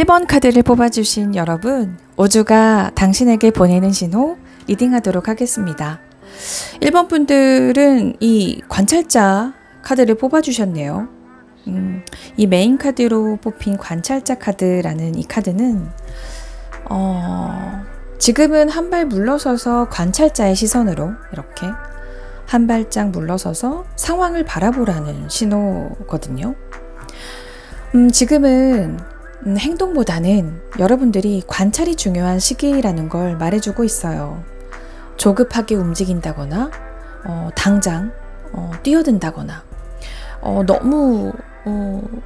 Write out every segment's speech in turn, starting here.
1번 카드를 뽑아주신 여러분, 우주가 당신에게 보내는 신호 리딩하도록 하겠습니다. 1번 분들은 이 관찰자 카드를 뽑아주셨네요. 이 메인 카드로 뽑힌 관찰자 카드라는 이 카드는 지금은 한 발 물러서서 관찰자의 시선으로 이렇게 한 발짝 물러서서 상황을 바라보라는 신호거든요. 지금은 행동보다는 여러분들이 관찰이 중요한 시기라는 걸 말해주고 있어요. 조급하게 움직인다거나 당장 뛰어든다거나 너무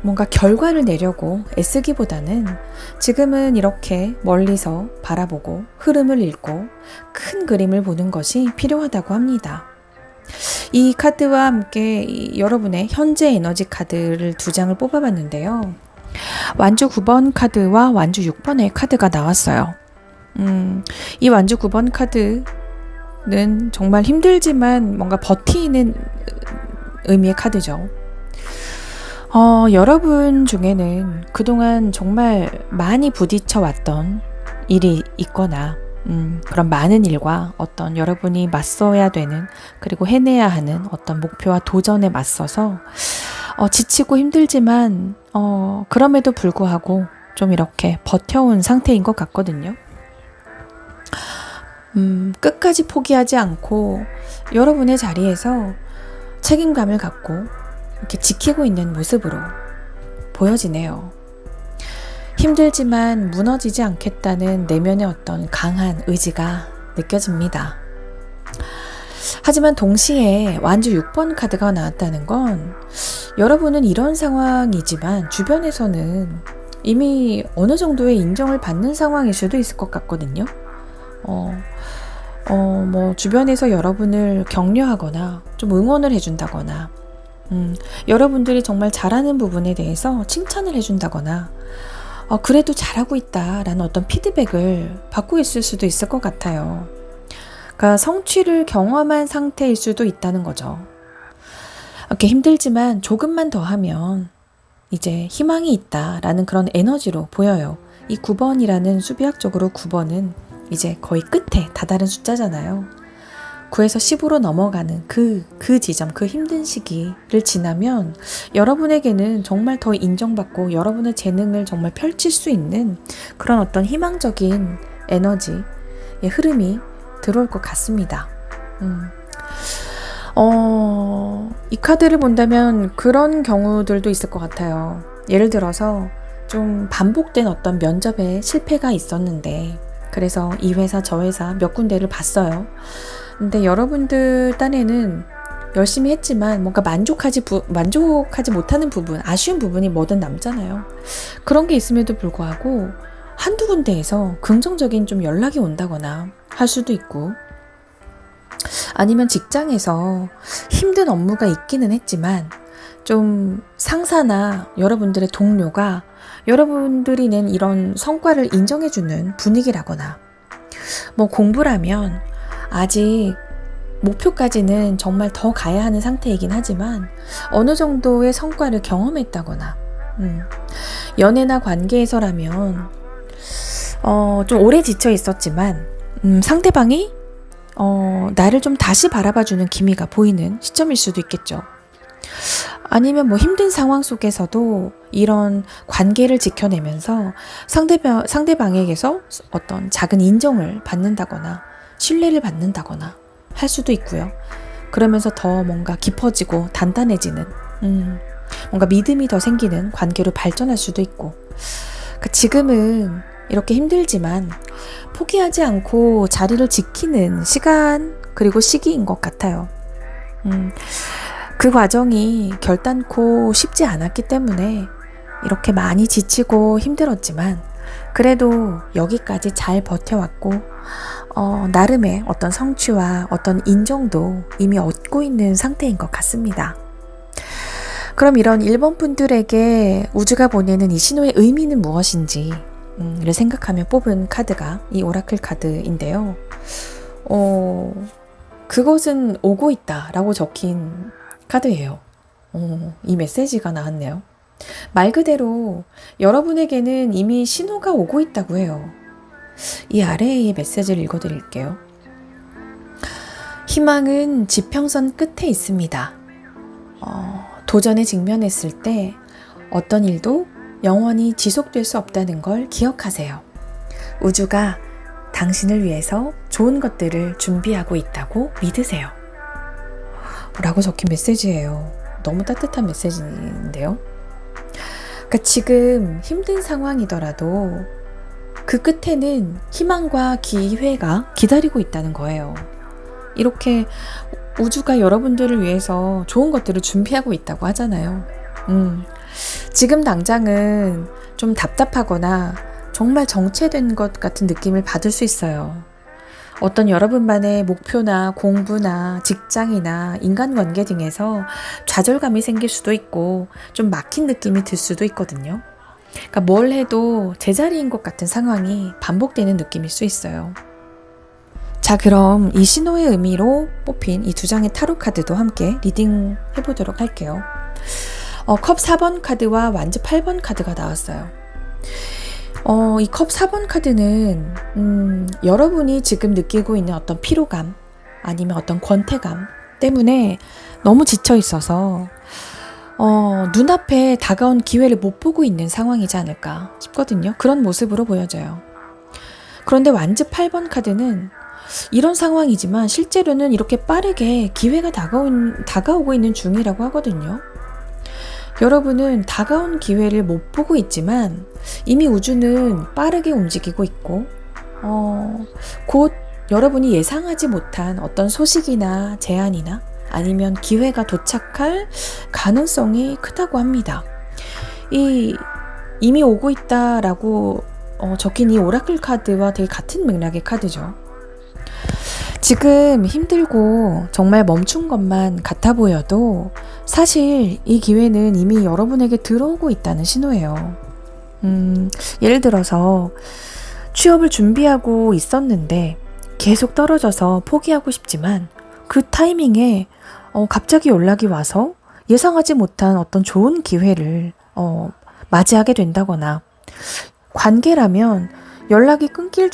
뭔가 결과를 내려고 애쓰기보다는 지금은 이렇게 멀리서 바라보고 흐름을 읽고 큰 그림을 보는 것이 필요하다고 합니다. 이 카드와 함께 여러분의 현재 에너지 카드를 2장을 뽑아봤는데요. 완주 9번 카드와 완주 6번의 카드가 나왔어요. 이 완주 9번 카드는 정말 힘들지만 뭔가 버티는 의미의 카드죠. 여러분 중에는 그동안 정말 많이 부딪혀 왔던 일이 있거나 그런 많은 일과 어떤 여러분이 맞서야 되는 그리고 해내야 하는 어떤 목표와 도전에 맞서서 지치고 힘들지만 그럼에도 불구하고 좀 이렇게 버텨온 상태인 것 같거든요. 끝까지 포기하지 않고 여러분의 자리에서 책임감을 갖고 이렇게 지키고 있는 모습으로 보여지네요. 힘들지만 무너지지 않겠다는 내면의 어떤 강한 의지가 느껴집니다. 하지만 동시에 완주 6번 카드가 나왔다는 건 여러분은 이런 상황이지만 주변에서는 이미 어느 정도의 인정을 받는 상황일 수도 있을 것 같거든요. 뭐 주변에서 여러분을 격려하거나 좀 응원을 해준다거나 여러분들이 정말 잘하는 부분에 대해서 칭찬을 해준다거나 그래도 잘하고 있다라는 어떤 피드백을 받고 있을 수도 있을 것 같아요. 그러니까 성취를 경험한 상태일 수도 있다는 거죠. 이렇게 힘들지만 조금만 더 하면 이제 희망이 있다라는 그런 에너지로 보여요. 이 9번이라는 수비학적으로 9번은 이제 거의 끝에 다다른 숫자잖아요. 9에서 10으로 넘어가는 그 지점, 그 힘든 시기를 지나면 여러분에게는 정말 더 인정받고 여러분의 재능을 정말 펼칠 수 있는 그런 어떤 희망적인 에너지의 흐름이 들어올 것 같습니다. 이 카드를 본다면 그런 경우들도 있을 것 같아요. 예를 들어서 좀 반복된 어떤 면접에 실패가 있었는데 그래서 이 회사 저 회사 몇 군데를 봤어요. 근데 여러분들 딴에는 열심히 했지만 뭔가 만족하지 못하는 부분, 아쉬운 부분이 뭐든 남잖아요. 그런 게 있음에도 불구하고 한두 군데에서 긍정적인 좀 연락이 온다거나 할 수도 있고, 아니면 직장에서 힘든 업무가 있기는 했지만 좀 상사나 여러분들의 동료가 여러분들이 낸 이런 성과를 인정해주는 분위기라거나, 뭐 공부라면 아직 목표까지는 정말 더 가야 하는 상태이긴 하지만 어느 정도의 성과를 경험했다거나, 연애나 관계에서라면 좀 오래 지쳐 있었지만 상대방이 나를 좀 다시 바라봐주는 기미가 보이는 시점일 수도 있겠죠. 아니면 뭐 힘든 상황 속에서도 이런 관계를 지켜내면서 상대방에게서 어떤 작은 인정을 받는다거나 신뢰를 받는다거나 할 수도 있고요. 그러면서 더 뭔가 깊어지고 단단해지는 뭔가 믿음이 더 생기는 관계로 발전할 수도 있고, 그러니까 지금은 이렇게 힘들지만 포기하지 않고 자리를 지키는 시간 그리고 시기인 것 같아요. 그 과정이 결단코 쉽지 않았기 때문에 이렇게 많이 지치고 힘들었지만 그래도 여기까지 잘 버텨왔고 나름의 어떤 성취와 어떤 인정도 이미 얻고 있는 상태인 것 같습니다. 그럼 이런 1번 분들에게 우주가 보내는 이 신호의 의미는 무엇인지 를 생각하며 뽑은 카드가 이 오라클 카드인데요. 그것은 오고 있다 라고 적힌 카드예요. 이 메시지가 나왔네요. 말 그대로 여러분에게는 이미 신호가 오고 있다고 해요. 이 아래의 메시지를 읽어드릴게요. 희망은 지평선 끝에 있습니다. 도전에 직면했을 때 어떤 일도 영원히 지속될 수 없다는 걸 기억하세요. 우주가 당신을 위해서 좋은 것들을 준비하고 있다고 믿으세요. 라고 적힌 메시지예요. 너무 따뜻한 메시지인데요. 그러니까 지금 힘든 상황이더라도 그 끝에는 희망과 기회가 기다리고 있다는 거예요. 이렇게 우주가 여러분들을 위해서 좋은 것들을 준비하고 있다고 하잖아요. 지금 당장은 좀 답답하거나 정말 정체된 것 같은 느낌을 받을 수 있어요. 어떤 여러분만의 목표나 공부나 직장이나 인간관계 등에서 좌절감이 생길 수도 있고 좀 막힌 느낌이 들 수도 있거든요. 그러니까 뭘 해도 제자리인 것 같은 상황이 반복되는 느낌일 수 있어요. 자, 그럼 이 신호의 의미로 뽑힌 이 두 장의 타로 카드도 함께 리딩 해보도록 할게요. 컵 4번 카드와 완즈 8번 카드가 나왔어요. 이 컵 4번 카드는 여러분이 지금 느끼고 있는 어떤 피로감 아니면 어떤 권태감 때문에 너무 지쳐 있어서 눈앞에 다가온 기회를 못 보고 있는 상황이지 않을까 싶거든요. 그런 모습으로 보여져요. 그런데 완즈 8번 카드는 이런 상황이지만 실제로는 이렇게 빠르게 기회가 다가오고 있는 중이라고 하거든요. 여러분은 다가온 기회를 못 보고 있지만 이미 우주는 빠르게 움직이고 있고 곧 여러분이 예상하지 못한 어떤 소식이나 제안이나 아니면 기회가 도착할 가능성이 크다고 합니다. 이미 오고 있다라고 적힌 이 오라클 카드와 되게 같은 맥락의 카드죠. 지금 힘들고 정말 멈춘 것만 같아 보여도 사실 이 기회는 이미 여러분에게 들어오고 있다는 신호예요. 예를 들어서 취업을 준비하고 있었는데 계속 떨어져서 포기하고 싶지만 그 타이밍에 갑자기 연락이 와서 예상하지 못한 어떤 좋은 기회를 맞이하게 된다거나, 관계라면 연락이 끊긴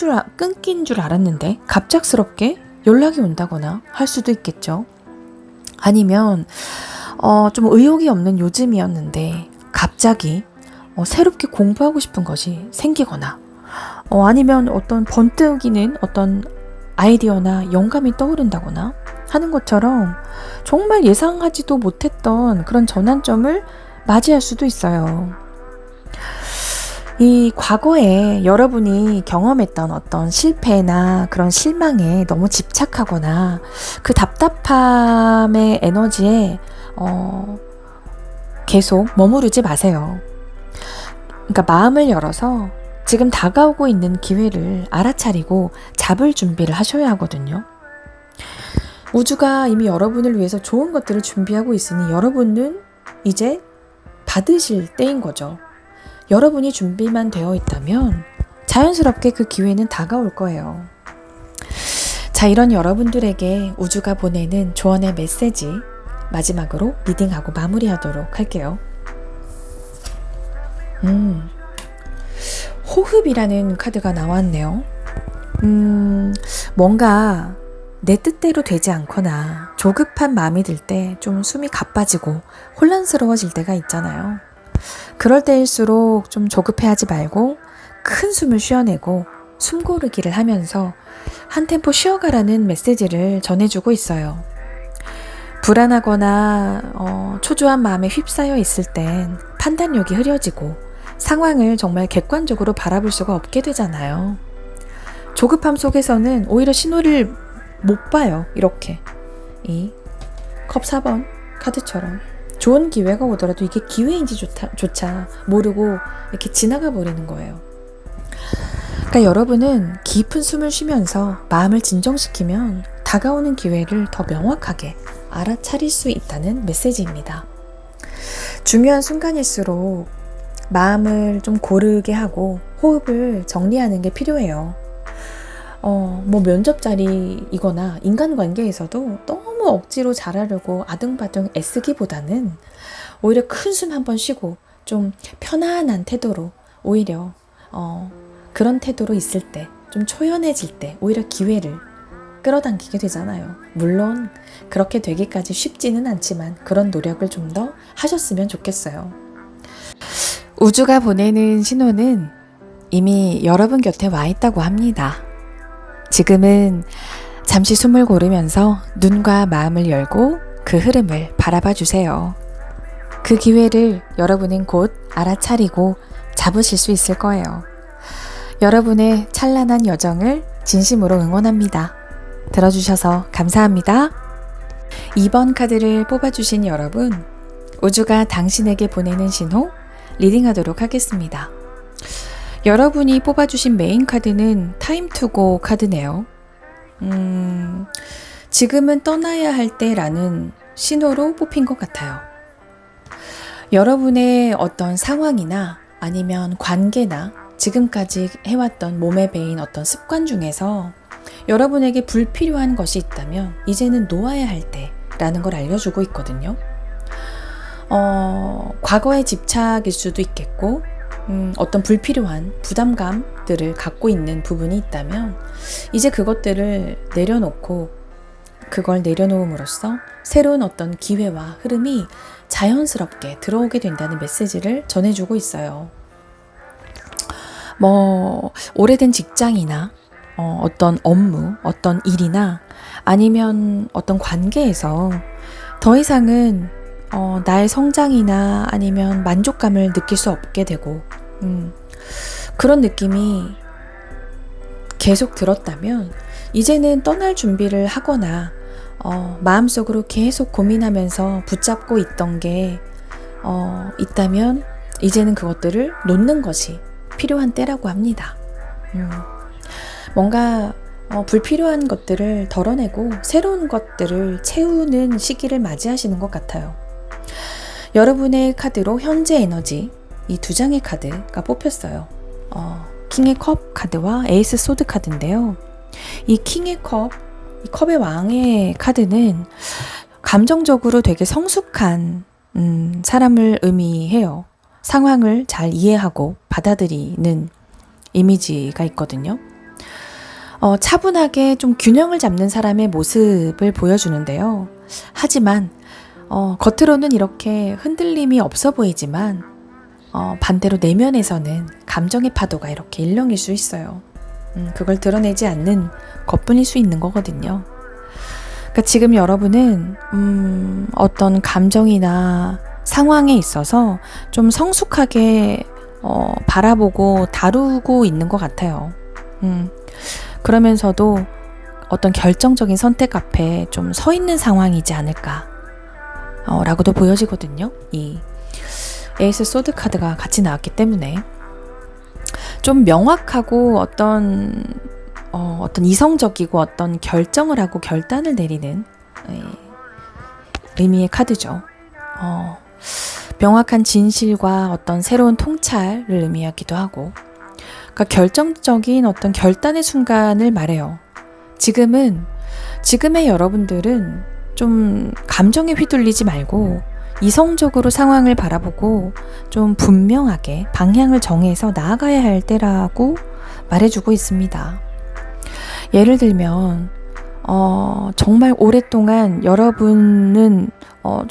줄 알았는데 갑작스럽게 연락이 온다거나 할 수도 있겠죠. 아니면 좀 의욕이 없는 요즘이었는데 갑자기 새롭게 공부하고 싶은 것이 생기거나, 아니면 어떤 번뜩이는 어떤 아이디어나 영감이 떠오른다거나 하는 것처럼 정말 예상하지도 못했던 그런 전환점을 맞이할 수도 있어요. 이 과거에 여러분이 경험했던 어떤 실패나 그런 실망에 너무 집착하거나 그 답답함의 에너지에 계속 머무르지 마세요. 그러니까 마음을 열어서 지금 다가오고 있는 기회를 알아차리고 잡을 준비를 하셔야 하거든요. 우주가 이미 여러분을 위해서 좋은 것들을 준비하고 있으니 여러분은 이제 받으실 때인 거죠. 여러분이 준비만 되어 있다면 자연스럽게 그 기회는 다가올 거예요. 자, 이런 여러분들에게 우주가 보내는 조언의 메시지 마지막으로 리딩하고 마무리하도록 할게요. 호흡이라는 카드가 나왔네요. 뭔가 내 뜻대로 되지 않거나 조급한 마음이 들 때 좀 숨이 가빠지고 혼란스러워질 때가 있잖아요. 그럴 때일수록 좀 조급해하지 말고 큰 숨을 쉬어내고 숨 고르기를 하면서 한 템포 쉬어가라는 메시지를 전해주고 있어요. 불안하거나 초조한 마음에 휩싸여 있을 땐 판단력이 흐려지고 상황을 정말 객관적으로 바라볼 수가 없게 되잖아요. 조급함 속에서는 오히려 신호를 못 봐요. 이렇게 이 컵 4번 카드처럼 좋은 기회가 오더라도 이게 기회인지 조차 모르고 이렇게 지나가 버리는 거예요. 그러니까 여러분은 깊은 숨을 쉬면서 마음을 진정시키면 다가오는 기회를 더 명확하게 알아차릴 수 있다는 메시지입니다. 중요한 순간일수록 마음을 좀 고르게 하고 호흡을 정리하는 게 필요해요. 면접 자리이거나 인간관계에서도 너무 억지로 잘하려고 아등바등 애쓰기보다는 오히려 큰 숨 한번 쉬고 좀 편안한 태도로 오히려 그런 태도로 있을 때, 좀 초연해질 때 오히려 기회를 끌어당기게 되잖아요. 물론 그렇게 되기까지 쉽지는 않지만 그런 노력을 좀 더 하셨으면 좋겠어요. 우주가 보내는 신호는 이미 여러분 곁에 와 있다고 합니다. 지금은 잠시 숨을 고르면서 눈과 마음을 열고 그 흐름을 바라봐 주세요. 그 기회를 여러분은 곧 알아차리고 잡으실 수 있을 거예요. 여러분의 찬란한 여정을 진심으로 응원합니다. 들어주셔서 감사합니다. 2번 카드를 뽑아주신 여러분, 우주가 당신에게 보내는 신호 리딩하도록 하겠습니다. 여러분이 뽑아주신 메인 카드는 타임 투고 카드네요. 지금은 떠나야 할 때라는 신호로 뽑힌 것 같아요. 여러분의 어떤 상황이나 아니면 관계나 지금까지 해왔던 몸에 배인 어떤 습관 중에서 여러분에게 불필요한 것이 있다면 이제는 놓아야 할 때라는 걸 알려주고 있거든요. 과거의 집착일 수도 있겠고 어떤 불필요한 부담감들을 갖고 있는 부분이 있다면 이제 그것들을 내려놓고 그걸 내려놓음으로써 새로운 어떤 기회와 흐름이 자연스럽게 들어오게 된다는 메시지를 전해주고 있어요. 오래된 직장이나 어떤 업무, 어떤 일이나 아니면 어떤 관계에서 더 이상은 나의 성장이나 아니면 만족감을 느낄 수 없게 되고 그런 느낌이 계속 들었다면 이제는 떠날 준비를 하거나 마음속으로 계속 고민하면서 붙잡고 있던 게 있다면 이제는 그것들을 놓는 것이 필요한 때라고 합니다. 뭔가 불필요한 것들을 덜어내고 새로운 것들을 채우는 시기를 맞이하시는 것 같아요. 여러분의 카드로 현재 에너지 이 두 장의 카드가 뽑혔어요. 킹의 컵 카드와 에이스 소드 카드인데요. 이 킹의 컵, 이 컵의 왕의 카드는 감정적으로 되게 성숙한 사람을 의미해요. 상황을 잘 이해하고 받아들이는 이미지가 있거든요. 차분하게 좀 균형을 잡는 사람의 모습을 보여주는데요. 하지만 겉으로는 이렇게 흔들림이 없어 보이지만 반대로 내면에서는 감정의 파도가 이렇게 일렁일 수 있어요. 그걸 드러내지 않는 것뿐일 수 있는 거거든요. 그러니까 지금 여러분은 어떤 감정이나 상황에 있어서 좀 성숙하게 바라보고 다루고 있는 것 같아요. 그러면서도 어떤 결정적인 선택 앞에 좀 서 있는 상황이지 않을까 라고도 보여지거든요. 이 에이스 소드 카드가 같이 나왔기 때문에 좀 명확하고 어떤 이성적이고 어떤 결정을 하고 결단을 내리는 의미의 카드죠. 명확한 진실과 어떤 새로운 통찰을 의미하기도 하고, 그러니까 결정적인 어떤 결단의 순간을 말해요. 지금의 여러분들은 좀 감정에 휘둘리지 말고 이성적으로 상황을 바라보고 좀 분명하게 방향을 정해서 나아가야 할 때라고 말해주고 있습니다. 예를 들면 정말 오랫동안 여러분은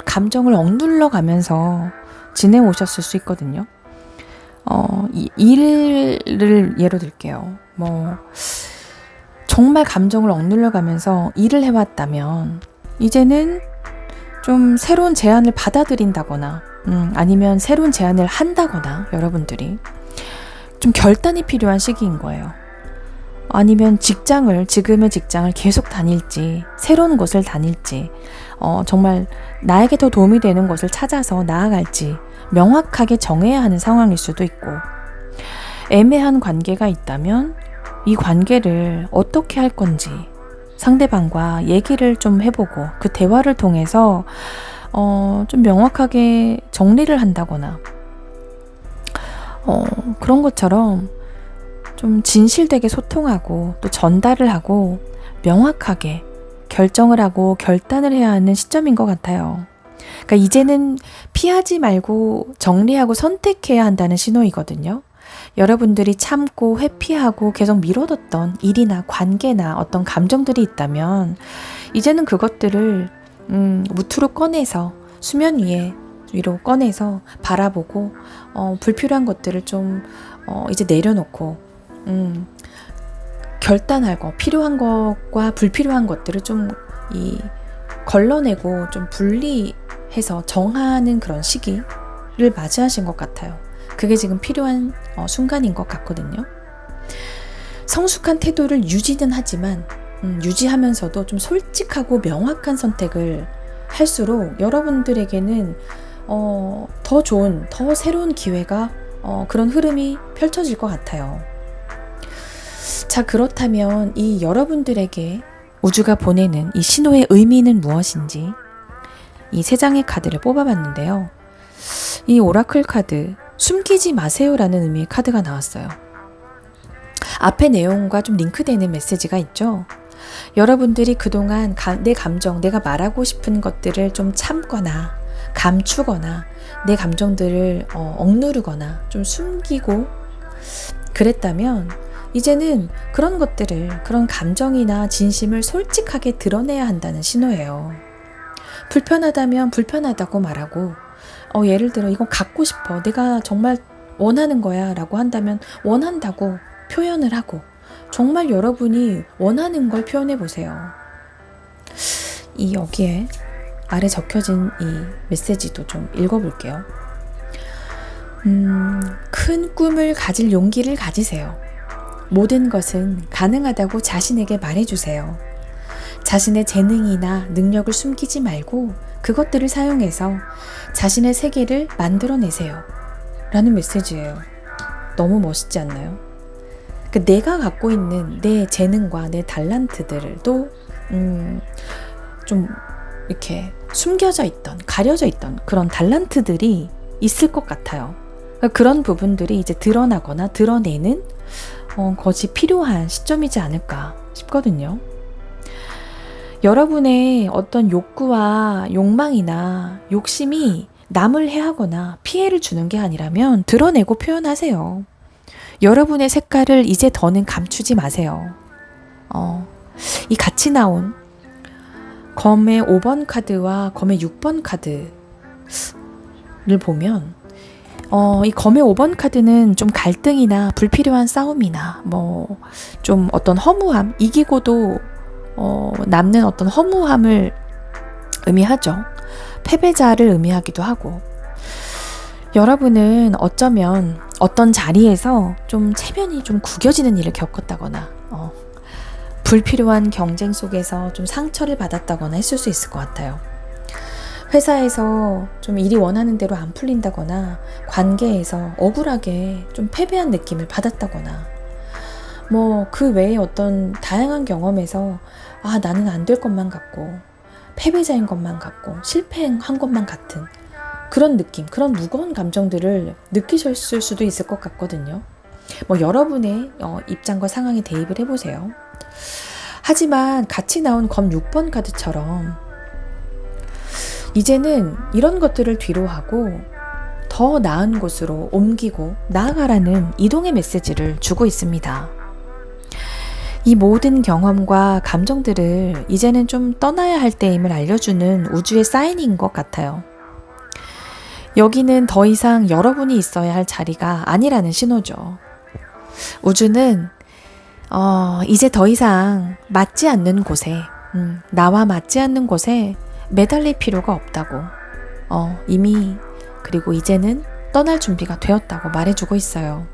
감정을 억눌러 가면서 지내오셨을 수 있거든요. 일을 예로 들게요. 정말 감정을 억눌러 가면서 일을 해왔다면 이제는 좀 새로운 제안을 받아들인다거나 아니면 새로운 제안을 한다거나 여러분들이 좀 결단이 필요한 시기인 거예요. 아니면 지금의 직장을 계속 다닐지 새로운 곳을 다닐지 정말 나에게 더 도움이 되는 곳을 찾아서 나아갈지 명확하게 정해야 하는 상황일 수도 있고, 애매한 관계가 있다면 이 관계를 어떻게 할 건지 상대방과 얘기를 좀 해보고 그 대화를 통해서 좀 명확하게 정리를 한다거나 그런 것처럼 좀 진실되게 소통하고 또 전달을 하고 명확하게 결정을 하고 결단을 해야 하는 시점인 것 같아요. 그러니까 이제는 피하지 말고 정리하고 선택해야 한다는 신호이거든요. 여러분들이 참고 회피하고 계속 미뤄뒀던 일이나 관계나 어떤 감정들이 있다면 이제는 그것들을 무트로 꺼내서 수면 위로 꺼내서 바라보고 불필요한 것들을 좀 이제 내려놓고 결단하고 필요한 것과 불필요한 것들을 좀 걸러내고 좀 분리해서 정하는 그런 시기를 맞이하신 것 같아요. 그게 지금 필요한 순간인 것 같거든요. 성숙한 태도를 유지는 하지만 유지하면서도 좀 솔직하고 명확한 선택을 할수록 여러분들에게는 더 좋은, 더 새로운 기회가 그런 흐름이 펼쳐질 것 같아요. 자, 그렇다면 이 여러분들에게 우주가 보내는 이 신호의 의미는 무엇인지 이 세 장의 카드를 뽑아봤는데요. 이 오라클 카드, 숨기지 마세요라는 의미의 카드가 나왔어요. 앞의 내용과 좀 링크되는 메시지가 있죠. 여러분들이 그동안 내 감정, 내가 말하고 싶은 것들을 좀 참거나 감추거나 내 감정들을 억누르거나 좀 숨기고 그랬다면 이제는 그런 것들을, 그런 감정이나 진심을 솔직하게 드러내야 한다는 신호예요. 불편하다면 불편하다고 말하고 예를 들어 이건 갖고 싶어, 내가 정말 원하는 거야 라고 한다면 원한다고 표현을 하고 정말 여러분이 원하는 걸 표현해 보세요. 여기에 아래 적혀진 이 메시지도 좀 읽어볼게요. 큰 꿈을 가질 용기를 가지세요. 모든 것은 가능하다고 자신에게 말해주세요. 자신의 재능이나 능력을 숨기지 말고 그것들을 사용해서 자신의 세계를 만들어내세요. 라는 메시지예요. 너무 멋있지 않나요? 내가 갖고 있는 내 재능과 내 달란트들도 좀 이렇게 숨겨져 있던, 가려져 있던 그런 달란트들이 있을 것 같아요. 그런 부분들이 이제 드러나거나 드러내는 것이 필요한 시점이지 않을까 싶거든요. 여러분의 어떤 욕구와 욕망이나 욕심이 남을 해하거나 피해를 주는 게 아니라면 드러내고 표현하세요. 여러분의 색깔을 이제 더는 감추지 마세요. 이 같이 나온 검의 5번 카드와 검의 6번 카드를 보면 이 검의 5번 카드는 좀 갈등이나 불필요한 싸움이나 좀 어떤 허무함, 이기고도 남는 어떤 허무함을 의미하죠. 패배자를 의미하기도 하고, 여러분은 어쩌면 어떤 자리에서 좀 체면이 좀 구겨지는 일을 겪었다거나 불필요한 경쟁 속에서 좀 상처를 받았다거나 했을 수 있을 것 같아요. 회사에서 좀 일이 원하는 대로 안 풀린다거나 관계에서 억울하게 좀 패배한 느낌을 받았다거나 그 외에 어떤 다양한 경험에서 나는 안 될 것만 같고 패배자인 것만 같고 실패한 것만 같은 그런 느낌, 그런 무거운 감정들을 느끼셨을 수도 있을 것 같거든요. 여러분의 입장과 상황에 대입을 해보세요. 하지만 같이 나온 검 6번 카드처럼 이제는 이런 것들을 뒤로하고 더 나은 곳으로 옮기고 나아가라는 이동의 메시지를 주고 있습니다. 이 모든 경험과 감정들을 이제는 좀 떠나야 할 때임을 알려주는 우주의 사인인 것 같아요. 여기는 더 이상 여러분이 있어야 할 자리가 아니라는 신호죠. 우주는 이제 더 이상 맞지 않는 곳에, 나와 맞지 않는 곳에 매달릴 필요가 없다고 이미, 그리고 이제는 떠날 준비가 되었다고 말해주고 있어요.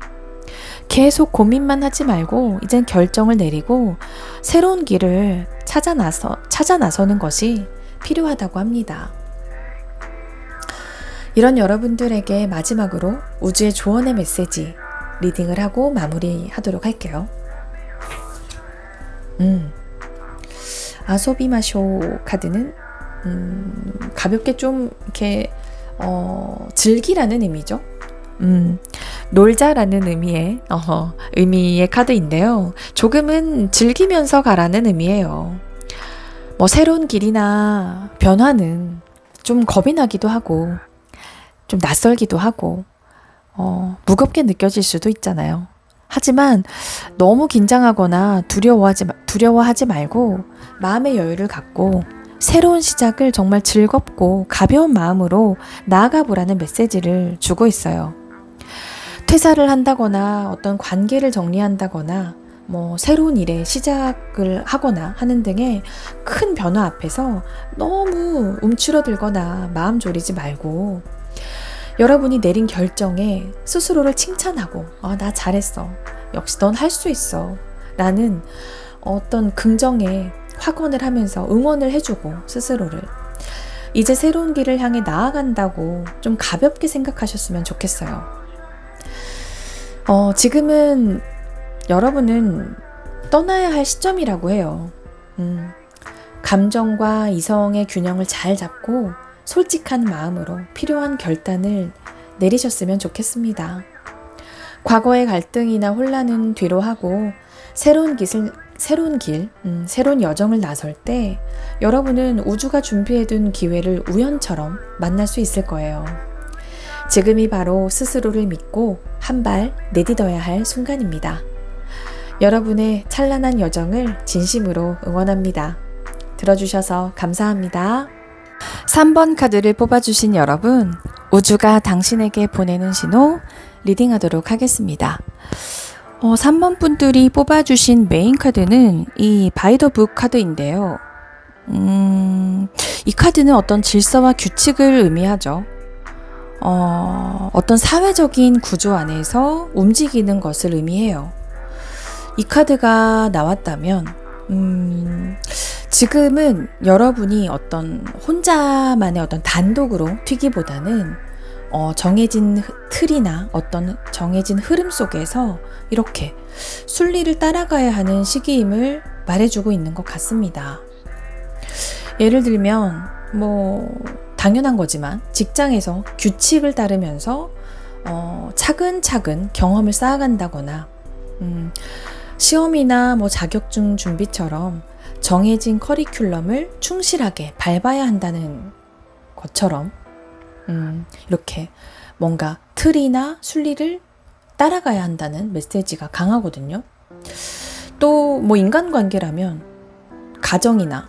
계속 고민만 하지 말고 이젠 결정을 내리고 새로운 길을 찾아 나서는 것이 필요하다고 합니다. 이런 여러분들에게 마지막으로 우주의 조언의 메시지 리딩을 하고 마무리하도록 할게요. 아소비마쇼 카드는 가볍게 좀 이렇게 즐기라는 의미죠. 놀자라는 의미의 카드인데요. 조금은 즐기면서 가라는 의미예요. 새로운 길이나 변화는 좀 겁이 나기도 하고 좀 낯설기도 하고 무겁게 느껴질 수도 있잖아요. 하지만 너무 긴장하거나 두려워하지 말고 마음의 여유를 갖고 새로운 시작을 정말 즐겁고 가벼운 마음으로 나아가 보라는 메시지를 주고 있어요. 퇴사를 한다거나 어떤 관계를 정리한다거나 새로운 일에 시작을 하거나 하는 등의 큰 변화 앞에서 너무 움츠러들거나 마음 졸이지 말고 여러분이 내린 결정에 스스로를 칭찬하고 나 잘했어. 역시 넌 할 수 있어. 라는 어떤 긍정의 확언을 하면서 응원을 해주고 스스로를 이제 새로운 길을 향해 나아간다고 좀 가볍게 생각하셨으면 좋겠어요. 지금은 여러분은 떠나야 할 시점이라고 해요. 감정과 이성의 균형을 잘 잡고 솔직한 마음으로 필요한 결단을 내리셨으면 좋겠습니다. 과거의 갈등이나 혼란은 뒤로 하고 새로운 여정을 나설 때 여러분은 우주가 준비해둔 기회를 우연처럼 만날 수 있을 거예요. 지금이 바로 스스로를 믿고 한 발 내딛어야 할 순간입니다. 여러분의 찬란한 여정을 진심으로 응원합니다. 들어주셔서 감사합니다. 3번 카드를 뽑아주신 여러분, 우주가 당신에게 보내는 신호 리딩하도록 하겠습니다. 3번 분들이 뽑아주신 메인 카드는 이 바이 더 북 카드인데요. 이 카드는 어떤 질서와 규칙을 의미하죠. 어떤 사회적인 구조 안에서 움직이는 것을 의미해요. 이 카드가 나왔다면 지금은 여러분이 어떤 혼자만의 어떤 단독으로 튀기보다는 정해진 틀이나 어떤 정해진 흐름 속에서 이렇게 순리를 따라가야 하는 시기임을 말해주고 있는 것 같습니다. 예를 들면 당연한 거지만 직장에서 규칙을 따르면서 차근차근 경험을 쌓아간다거나 시험이나 자격증 준비처럼 정해진 커리큘럼을 충실하게 밟아야 한다는 것처럼 이렇게 뭔가 틀이나 순리를 따라가야 한다는 메시지가 강하거든요. 또 인간관계라면 가정이나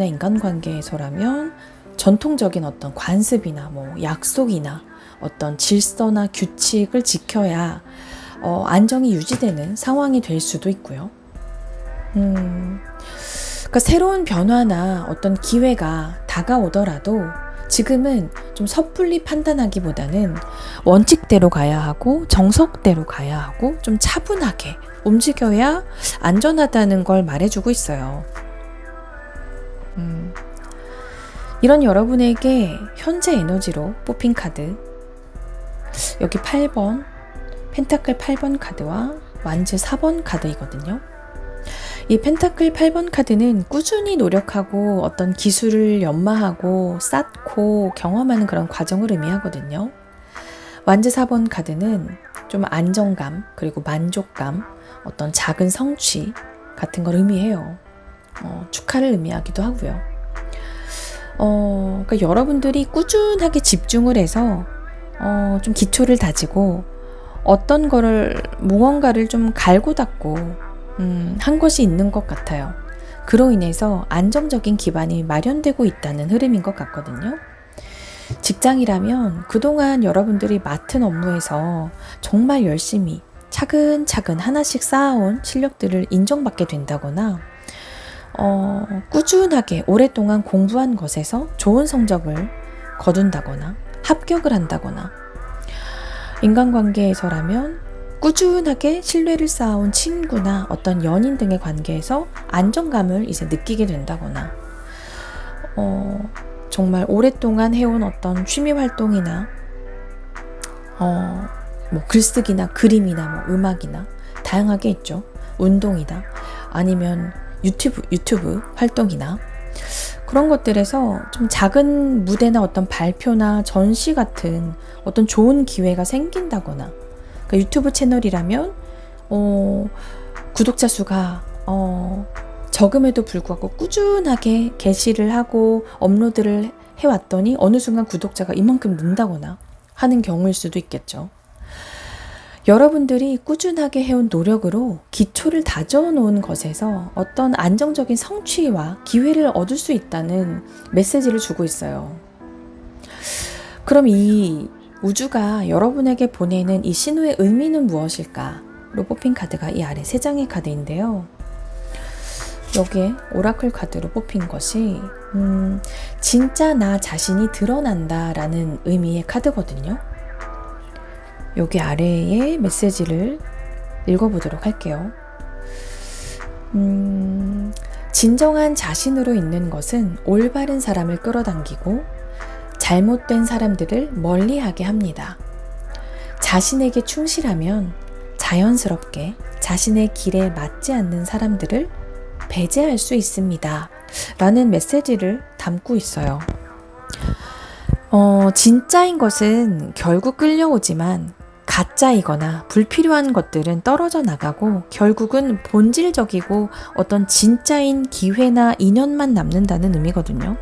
인간관계에서라면 전통적인 어떤 관습이나 약속이나 어떤 질서나 규칙을 지켜야 안정이 유지되는 상황이 될 수도 있고요. 그러니까 새로운 변화나 어떤 기회가 다가오더라도 지금은 좀 섣불리 판단하기보다는 원칙대로 가야 하고 정석대로 가야 하고 좀 차분하게 움직여야 안전하다는 걸 말해주고 있어요. 이런 여러분에게 현재 에너지로 뽑힌 카드, 여기 8번 펜타클 8번 카드와 완즈 4번 카드이거든요. 이 펜타클 8번 카드는 꾸준히 노력하고 어떤 기술을 연마하고 쌓고 경험하는 그런 과정을 의미하거든요. 완즈 4번 카드는 좀 안정감 그리고 만족감, 어떤 작은 성취 같은 걸 의미해요. 축하를 의미하기도 하고요. 그러니까 여러분들이 꾸준하게 집중을 해서 좀 기초를 다지고 무언가를 좀 갈고 닦고 한 것이 있는 것 같아요. 그로 인해서 안정적인 기반이 마련되고 있다는 흐름인 것 같거든요. 직장이라면 그동안 여러분들이 맡은 업무에서 정말 열심히 차근차근 하나씩 쌓아온 실력들을 인정받게 된다거나 꾸준하게 오랫동안 공부한 것에서 좋은 성적을 거둔다거나 합격을 한다거나 인간관계에서라면 꾸준하게 신뢰를 쌓아온 친구나 어떤 연인 등의 관계에서 안정감을 이제 느끼게 된다거나 정말 오랫동안 해온 어떤 취미 활동이나 글쓰기나 그림이나 음악이나 다양하게 있죠. 운동이나 아니면 유튜브 활동이나 그런 것들에서 좀 작은 무대나 어떤 발표나 전시 같은 어떤 좋은 기회가 생긴다거나, 그러니까 유튜브 채널이라면 구독자 수가 적음에도 불구하고 꾸준하게 게시를 하고 업로드를 해왔더니 어느 순간 구독자가 이만큼 는다거나 하는 경우일 수도 있겠죠. 여러분들이 꾸준하게 해온 노력으로 기초를 다져놓은 것에서 어떤 안정적인 성취와 기회를 얻을 수 있다는 메시지를 주고 있어요. 그럼 이 우주가 여러분에게 보내는 이 신호의 의미는 무엇일까로 뽑힌 카드가 이 아래 3장의 카드인데요. 여기에 오라클 카드로 뽑힌 것이 진짜 나 자신이 드러난다 라는 의미의 카드거든요. 여기 아래의 메시지를 읽어보도록 할게요. 진정한 자신으로 있는 것은 올바른 사람을 끌어당기고 잘못된 사람들을 멀리하게 합니다. 자신에게 충실하면 자연스럽게 자신의 길에 맞지 않는 사람들을 배제할 수 있습니다. 라는 메시지를 담고 있어요. 진짜인 것은 결국 끌려오지만 가짜이거나 불필요한 것들은 떨어져 나가고 결국은 본질적이고 어떤 진짜인 기회나 인연만 남는다는 의미거든요.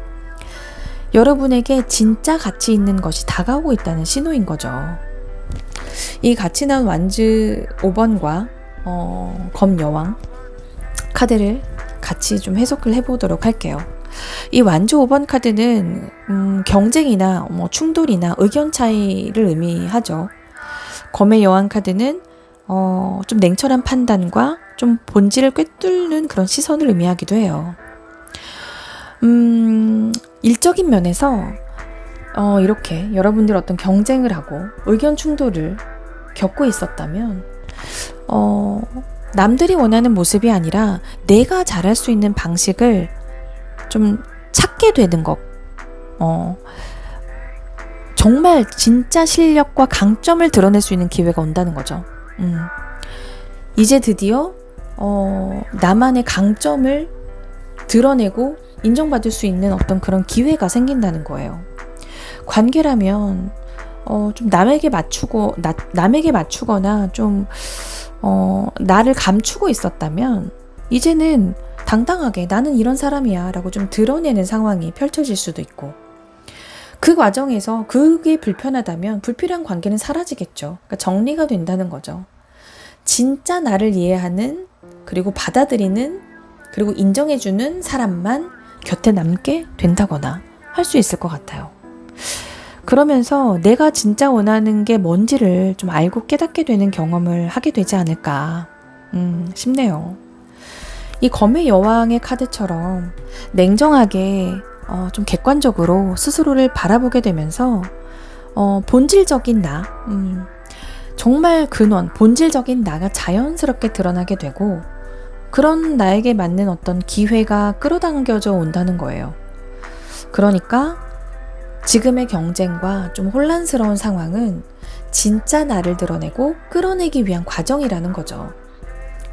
여러분에게 진짜 가치 있는 것이 다가오고 있다는 신호인 거죠. 이 같이 나온 완즈 5번과 검여왕 카드를 같이 좀 해석을 해보도록 할게요. 이 완즈 5번 카드는 경쟁이나 충돌이나 의견 차이를 의미하죠. 검의 여왕 카드는 좀 냉철한 판단과 좀 본질을 꿰뚫는 그런 시선을 의미하기도 해요. 일적인 면에서 이렇게 여러분들 어떤 경쟁을 하고 의견 충돌을 겪고 있었다면 남들이 원하는 모습이 아니라 내가 잘할 수 있는 방식을 좀 찾게 되는 것, 정말 진짜 실력과 강점을 드러낼 수 있는 기회가 온다는 거죠. 이제 드디어 나만의 강점을 드러내고 인정받을 수 있는 어떤 그런 기회가 생긴다는 거예요. 관계라면 좀 남에게 맞추거나 좀 나를 감추고 있었다면 이제는 당당하게 나는 이런 사람이야 라고 좀 드러내는 상황이 펼쳐질 수도 있고, 그 과정에서 그게 불편하다면 불필요한 관계는 사라지겠죠. 그러니까 정리가 된다는 거죠. 진짜 나를 이해하는, 그리고 받아들이는, 그리고 인정해주는 사람만 곁에 남게 된다거나 할 수 있을 것 같아요. 그러면서 내가 진짜 원하는 게 뭔지를 좀 알고 깨닫게 되는 경험을 하게 되지 않을까 싶네요. 이 검의 여왕의 카드처럼 냉정하게 좀 객관적으로 스스로를 바라보게 되면서 본질적인 나, 정말 근원, 본질적인 나가 자연스럽게 드러나게 되고, 그런 나에게 맞는 어떤 기회가 끌어당겨져 온다는 거예요. 그러니까 지금의 경쟁과 좀 혼란스러운 상황은 진짜 나를 드러내고 끌어내기 위한 과정이라는 거죠.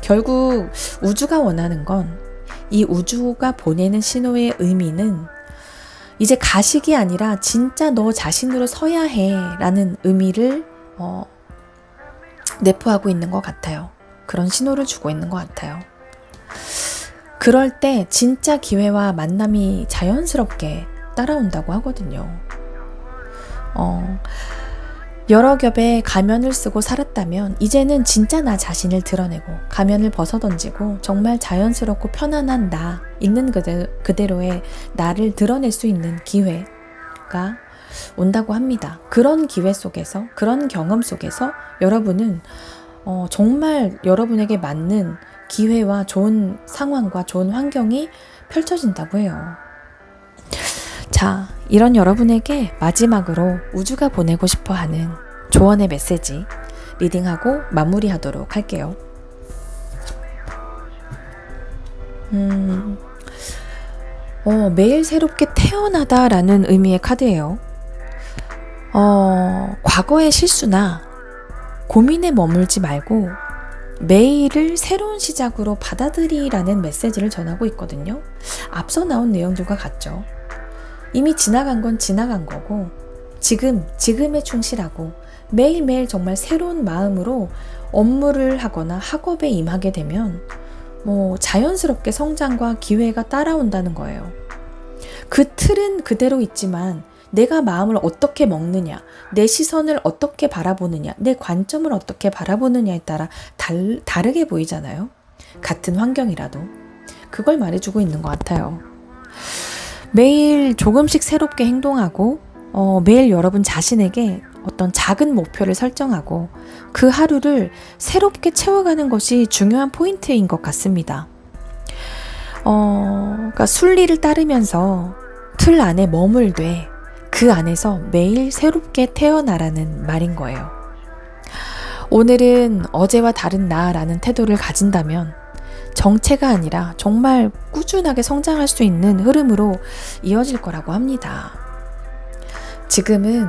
결국 우주가 원하는 건, 이 우주가 보내는 신호의 의미는 이제 가식이 아니라 진짜 너 자신으로 서야 해 라는 의미를 내포하고 있는 것 같아요. 그런 신호를 주고 있는 것 같아요. 그럴 때 진짜 기회와 만남이 자연스럽게 따라온다고 하거든요. 여러 겹의 가면을 쓰고 살았다면 이제는 진짜 나 자신을 드러내고 가면을 벗어던지고 정말 자연스럽고 편안한 나, 있는 그대로의 나를 드러낼 수 있는 기회가 온다고 합니다. 그런 기회 속에서, 그런 경험 속에서 여러분은 정말 여러분에게 맞는 기회와 좋은 상황과 좋은 환경이 펼쳐진다고 해요. 자, 이런 여러분에게 마지막으로 우주가 보내고 싶어하는 조언의 메시지 리딩하고 마무리하도록 할게요. 매일 새롭게 태어나다라는 의미의 카드예요. 과거의 실수나 고민에 머물지 말고 매일을 새로운 시작으로 받아들이라는 메시지를 전하고 있거든요. 앞서 나온 내용들과 같죠. 이미 지나간 건 지나간 거고, 지금에 충실하고 매일매일 정말 새로운 마음으로 업무를 하거나 학업에 임하게 되면 자연스럽게 성장과 기회가 따라온다는 거예요. 그 틀은 그대로 있지만 내가 마음을 어떻게 먹느냐, 내 시선을 어떻게 바라보느냐, 내 관점을 어떻게 바라보느냐에 따라 다르게 보이잖아요. 같은 환경이라도. 그걸 말해주고 있는 것 같아요. 매일 조금씩 새롭게 행동하고 매일 여러분 자신에게 어떤 작은 목표를 설정하고 그 하루를 새롭게 채워가는 것이 중요한 포인트인 것 같습니다. 그러니까 순리를 따르면서 틀 안에 머물되 그 안에서 매일 새롭게 태어나라는 말인 거예요. 오늘은 어제와 다른 나라는 태도를 가진다면 정체가 아니라 정말 꾸준하게 성장할 수 있는 흐름으로 이어질 거라고 합니다. 지금은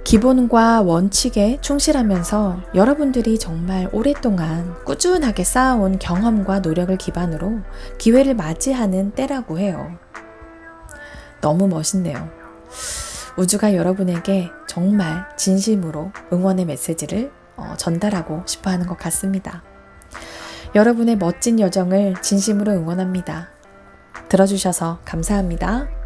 기본과 원칙에 충실하면서 여러분들이 정말 오랫동안 꾸준하게 쌓아온 경험과 노력을 기반으로 기회를 맞이하는 때라고 해요. 너무 멋있네요. 우주가 여러분에게 정말 진심으로 응원의 메시지를 전달하고 싶어 하는 것 같습니다. 여러분의 멋진 여정을 진심으로 응원합니다. 들어주셔서 감사합니다.